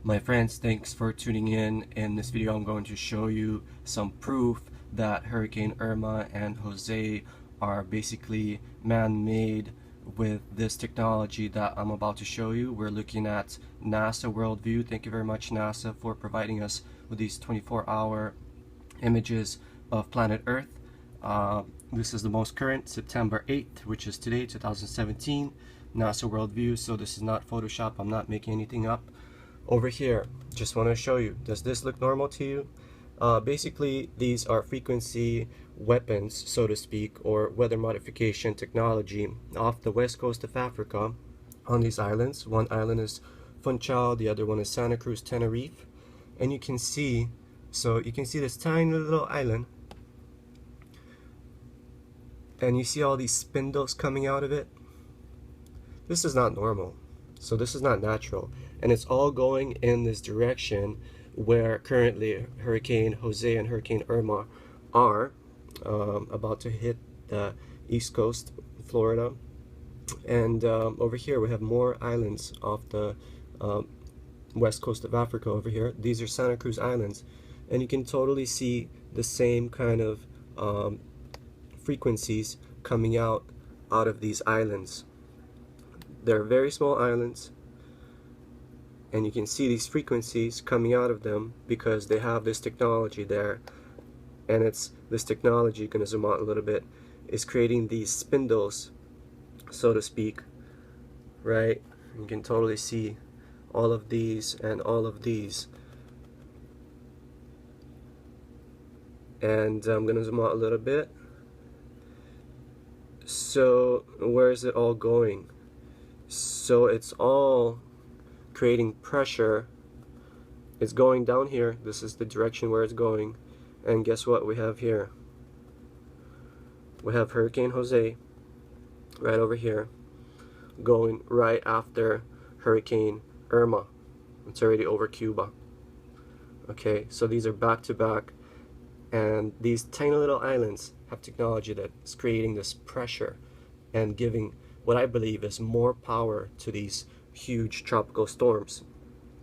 My friends, thanks for tuning in. In this video, I'm going to show you some proof that Hurricane Irma and Jose are basically man-made with this technology that I'm about to show you. We're looking at NASA Worldview. Thank you very much, NASA, for providing us with these 24-hour images of planet Earth. This is the most current, September 8th, which is today, 2017, NASA Worldview. So this is not Photoshop. I'm not making anything up. Over here, just want to show you, does this look normal to you? Basically, these are frequency weapons, so to speak, or weather modification technology off the west coast of Africa on these islands. One island is Funchal, the other one is Santa Cruz, Tenerife. And you can see, so you can see this tiny little island, and you see all these spindles coming out of it. This is not normal. So this is not natural, and it's all going in this direction where currently Hurricane Jose and Hurricane Irma are about to hit the east coast, Florida. And over here we have more islands off the west coast of Africa over here. These are Santa Cruz Islands, and you can totally see the same kind of frequencies coming out of these islands. They're very small islands, and you can see these frequencies coming out of them because they have this technology there, and it's this technology, going to zoom out a little bit, is creating these spindles, so to speak, right? You can totally see all of these and all of these, and I'm going to zoom out a little bit. So where is it all going? So it's all creating pressure. It's going down here. This is the direction where it's going. And guess what we have here? We have Hurricane Jose right over here going right after Hurricane Irma. It's already over Cuba. Okay, so these are back to back, and these tiny little islands have technology that's creating this pressure and giving what I believe is more power to these huge tropical storms.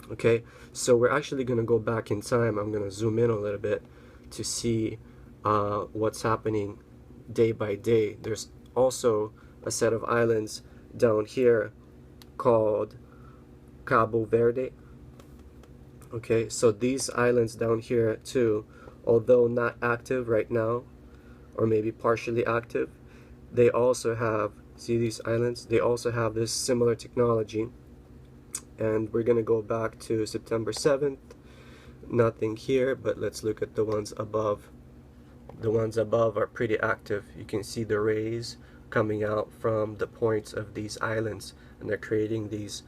Okay, so we're actually going to go back in time. I'm going to zoom in a little bit to see what's happening day by day. There's also a set of islands down here called Cabo Verde. Okay, so these islands down here too, although not active right now, or maybe partially active, they also have, see these islands, they also have this similar technology. And we're going to go back to September 7th. Nothing here, but let's look at the ones above. The ones above are pretty active. You can see the rays coming out from the points of these islands, and they're creating these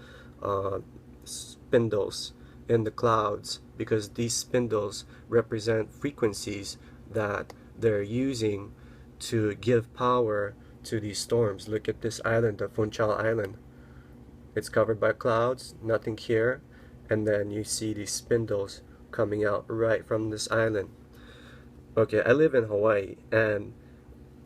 spindles in the clouds, because these spindles represent frequencies that they're using to give power to these storms. Look at this island, the Funchal Island. It's covered by clouds, nothing here, and then you see these spindles coming out right from this island. Okay, I live in Hawaii, and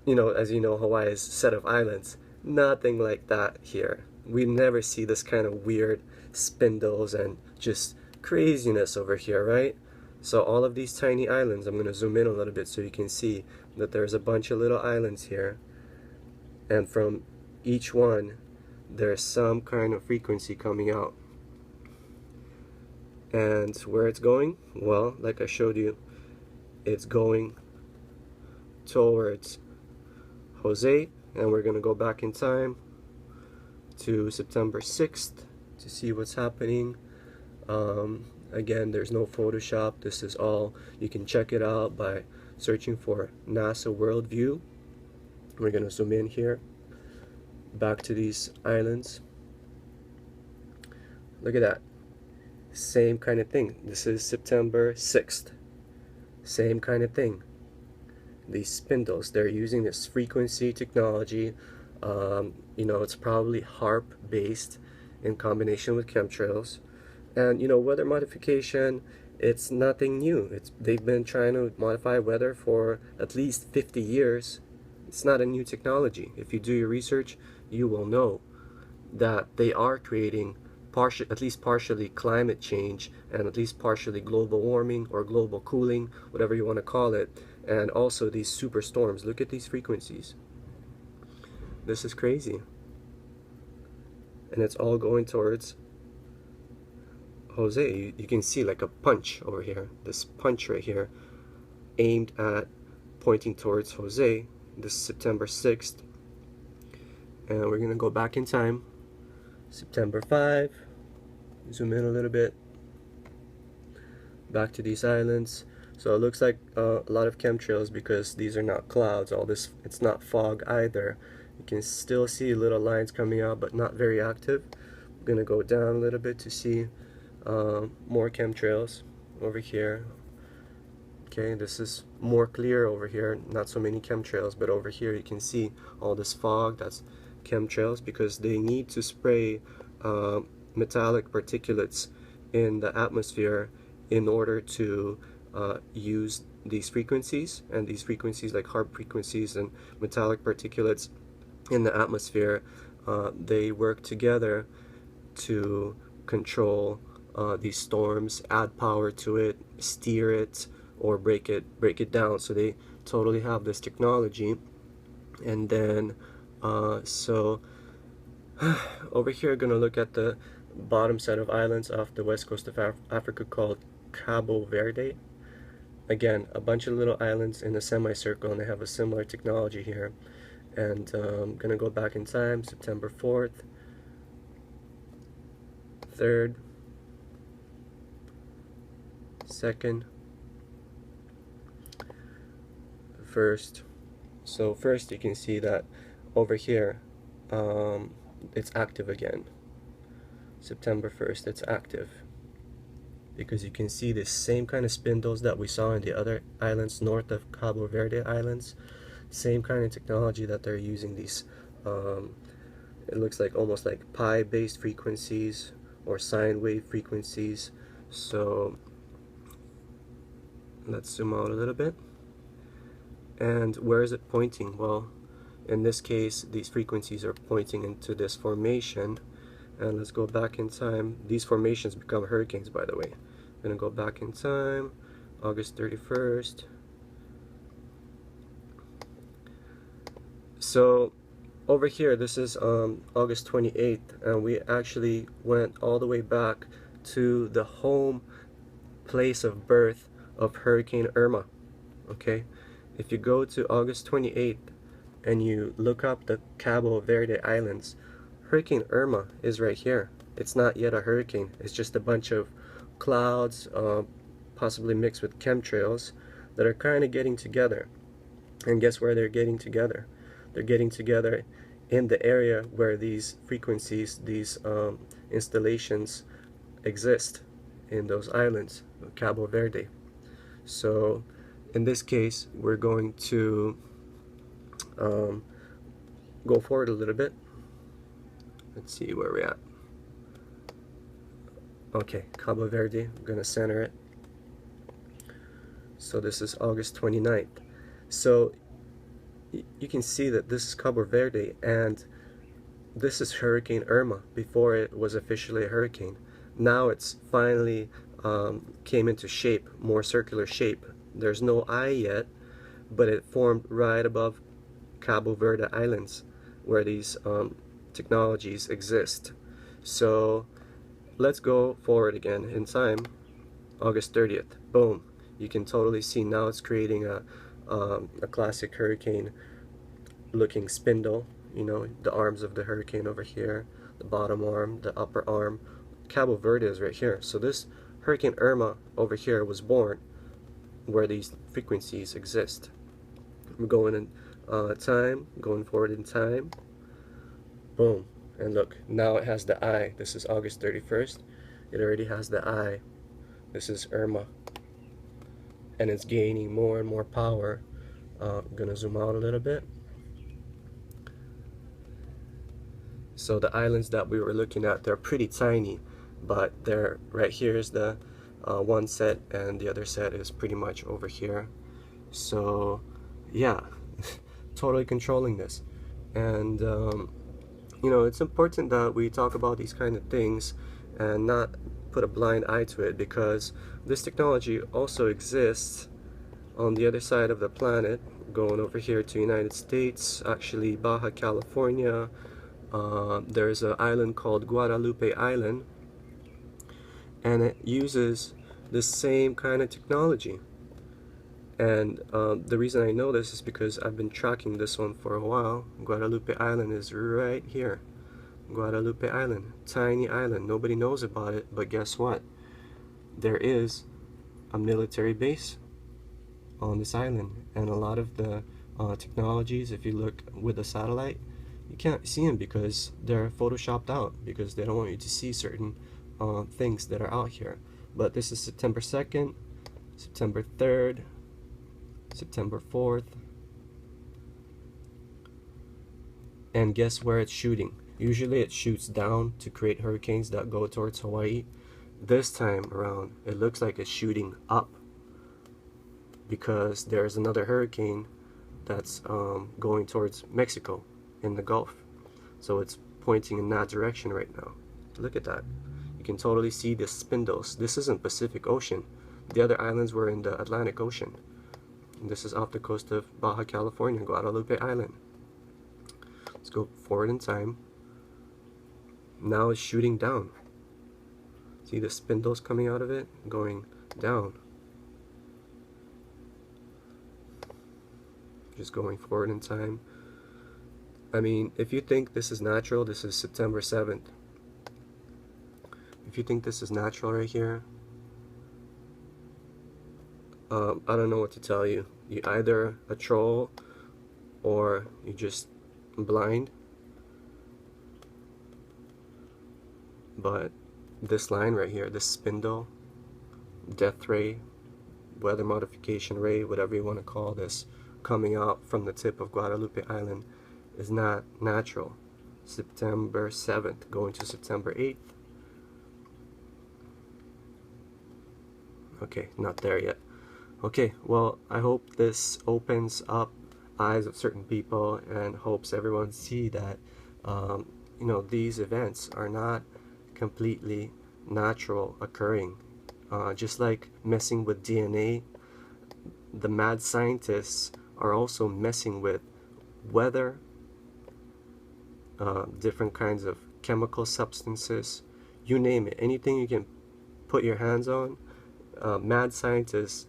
you know, as you know, Hawaii is a set of islands. Nothing like that here. We never see this kind of weird spindles and just craziness over here, right? So all of these tiny islands, I'm going to zoom in a little bit so you can see that there's a bunch of little islands here, and from each one there's some kind of frequency coming out. And where it's going? Well, like I showed you, it's going towards Jose, and we're going to go back in time to September 6th to see what's happening. Again, there's no Photoshop. This is all, you can check it out by searching for NASA Worldview. We're going to zoom in here back to these islands. Look at that. Same kind of thing. This is September 6th. Same kind of thing. These spindles, they're using this frequency technology. You know, it's probably HAARP based in combination with chemtrails. And you know, weather modification, it's nothing new. They've been trying to modify weather for at least 50 years. It's not a new technology. If you do your research, you will know that they are creating at least partially climate change, and at least partially global warming or global cooling, whatever you want to call it, and also these superstorms. Look at these frequencies. This is crazy. And it's all going towards Jose. You can see like a punch over here, this punch right here, aimed at pointing towards Jose. This is September 6th. And we're going to go back in time. September 5. Zoom in a little bit. Back to these islands. So it looks like a lot of chemtrails because these are not clouds. All this, it's not fog either. You can still see little lines coming out, but not very active. I'm going to go down a little bit to see more chemtrails over here. Okay, this is more clear over here, not so many chemtrails, but over here you can see all this fog. That's chemtrails because they need to spray metallic particulates in the atmosphere in order to use these frequencies, and these frequencies like HAARP frequencies and metallic particulates in the atmosphere, they work together to control these storms, add power to it, steer it, or break it down. So they totally have this technology. And then so over here, gonna look at the bottom set of islands off the west coast of Africa called Cabo Verde. Again, a bunch of little islands in a semicircle, and they have a similar technology here. And I'm gonna go back in time, September 4th, 3rd, 2nd, 1st. So first you can see that over here it's active again. September 1st, it's active because you can see the same kind of spindles that we saw in the other islands north of Cabo Verde Islands. Same kind of technology that they're using. These it looks like almost like pi based frequencies or sine wave frequencies. So let's zoom out a little bit. And where is it pointing? Well, in this case, these frequencies are pointing into this formation. And let's go back in time. These formations become hurricanes, by the way. I'm going to go back in time, August 31st. So over here, this is August 28th, and we actually went all the way back to the home place of birth of Hurricane Irma. Okay, if you go to August 28th and you look up the Cabo Verde Islands, Hurricane Irma is right here. It's not yet a hurricane. It's just a bunch of clouds, possibly mixed with chemtrails, that are kind of getting together. And guess where they're getting together? They're getting together in the area where these frequencies, these installations exist in those islands, Cabo Verde. So in this case, we're going to go forward a little bit. Let's see where we're at. Okay, Cabo Verde, I'm going to center it. So this is August 29th. So you can see that this is Cabo Verde, and this is Hurricane Irma before it was officially a hurricane. Now it's finally came into shape, more circular shape. There's no eye yet, but it formed right above Cabo Verde Islands where these technologies exist. So let's go forward again in time, August 30th. Boom. You can totally see now it's creating a classic hurricane looking spindle. You know, the arms of the hurricane over here, the bottom arm, the upper arm. Cabo Verde is right here. So this Hurricane Irma over here was born where these frequencies exist. We're going in time, going forward in time. Boom. And look, now it has the eye. This is August 31st. It already has the eye. This is Irma. And it's gaining more and more power. I'm gonna zoom out a little bit. So the islands that we were looking at, they're pretty tiny, but they're right here is the one set, and the other set is pretty much over here. So yeah, totally controlling this. And you know, it's important that we talk about these kind of things and not put a blind eye to it, because this technology also exists on the other side of the planet, going over here to United States, actually Baja California. There's an island called Guadalupe Island, and it uses the same kind of technology. And the reason I know this is because I've been tracking this one for a while. Guadalupe Island is right here. Guadalupe Island, tiny island, nobody knows about it, but guess what? There is a military base on this island, and a lot of the technologies, if you look with a satellite, you can't see them because they're photoshopped out, because they don't want you to see certain things that are out here. But this is September 2nd, September 3rd, September 4th, and guess where it's shooting? Usually it shoots down to create hurricanes that go towards Hawaii. This time around, it looks like it's shooting up, because there's another hurricane that's going towards Mexico in the Gulf. So it's pointing in that direction right now. Look at that. You can totally see the spindles. This isn't Pacific Ocean. The other islands were in the Atlantic Ocean. And this is off the coast of Baja California, Guadalupe Island. Let's go forward in time. Now it's shooting down. See the spindles coming out of it? Going down. Just going forward in time. I mean, if you think this is natural, this is September 7th. If you think this is natural right here, I don't know what to tell you. You're either a troll or you're just blind. But this line right here, this spindle, death ray, weather modification ray, whatever you want to call this, coming out from the tip of Guadalupe Island is not natural. September 7th going to September 8th. Okay, not there yet. Okay, well, I hope this opens up eyes of certain people and hopes everyone see that you know, these events are not completely natural occurring. Just like messing with DNA, the mad scientists are also messing with weather, different kinds of chemical substances, you name it, anything you can put your hands on. Mad scientists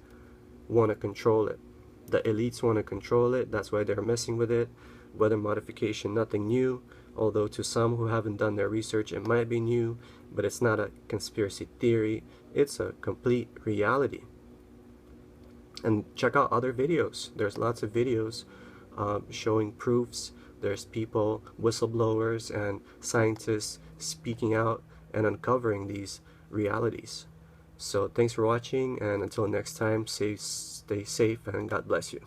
want to control it. The elites want to control it. That's why they're messing with it. Weather modification, nothing new, although to some who haven't done their research it might be new, but it's not a conspiracy theory, it's a complete reality. And check out other videos. There's lots of videos showing proofs. There's people, whistleblowers and scientists speaking out and uncovering these realities. So thanks for watching, and until next time, stay safe and God bless you.